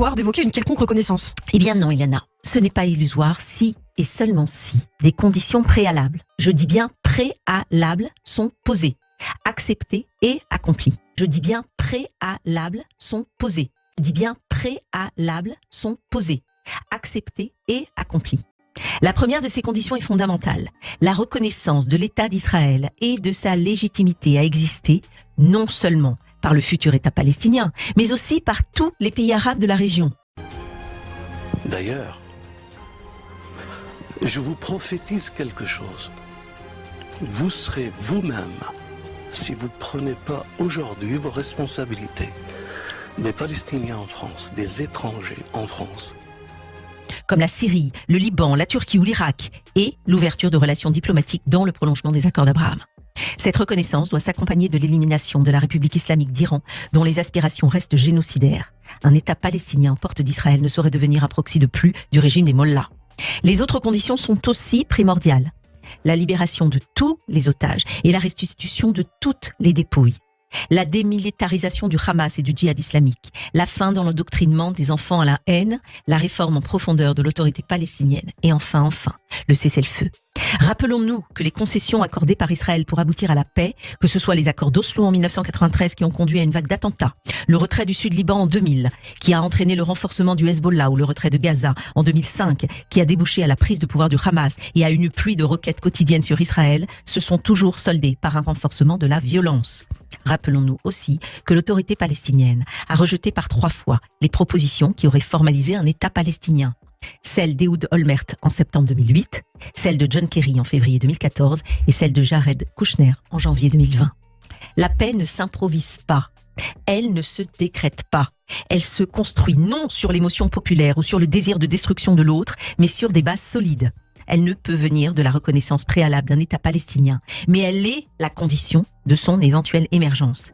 illusoire d'évoquer une quelconque reconnaissance. Eh bien non, Iliana, ce n'est pas illusoire si et seulement si des conditions préalables, je dis bien préalables, sont posées, acceptées et accomplies. Je dis bien préalables sont posées. Je dis bien préalables sont posées, acceptées et accomplies. La première de ces conditions est fondamentale, la reconnaissance de l'État d'Israël et de sa légitimité à exister, non seulement par le futur État palestinien, mais aussi par tous les pays arabes de la région. D'ailleurs, je vous prophétise quelque chose. Vous serez vous-même, si vous ne prenez pas aujourd'hui vos responsabilités, des Palestiniens en France, des étrangers en France, comme la Syrie, le Liban, la Turquie ou l'Irak, et l'ouverture de relations diplomatiques dans le prolongement des accords d'Abraham. Cette reconnaissance doit s'accompagner de l'élimination de la République islamique d'Iran, dont les aspirations restent génocidaires. Un État palestinien, porte d'Israël, ne saurait devenir un proxy de plus du régime des mollahs. Les autres conditions sont aussi primordiales. La libération de tous les otages et la restitution de toutes les dépouilles. La démilitarisation du Hamas et du djihad islamique, la fin dans l'endoctrinement des enfants à la haine, la réforme en profondeur de l'autorité palestinienne et enfin, le cessez-le-feu. Rappelons-nous que les concessions accordées par Israël pour aboutir à la paix, que ce soit les accords d'Oslo en 1993 qui ont conduit à une vague d'attentats, le retrait du Sud-Liban en 2000 qui a entraîné le renforcement du Hezbollah ou le retrait de Gaza en 2005 qui a débouché à la prise de pouvoir du Hamas et à une pluie de roquettes quotidiennes sur Israël, se sont toujours soldés par un renforcement de la violence. Rappelons-nous aussi que l'autorité palestinienne a rejeté par 3 fois les propositions qui auraient formalisé un État palestinien. Celle d'Ehud Olmert en septembre 2008, celle de John Kerry en février 2014 et celle de Jared Kushner en janvier 2020. La paix ne s'improvise pas, elle ne se décrète pas. Elle se construit non sur l'émotion populaire ou sur le désir de destruction de l'autre, mais sur des bases solides. Elle ne peut venir de la reconnaissance préalable d'un État palestinien, mais elle est la condition de son éventuelle émergence.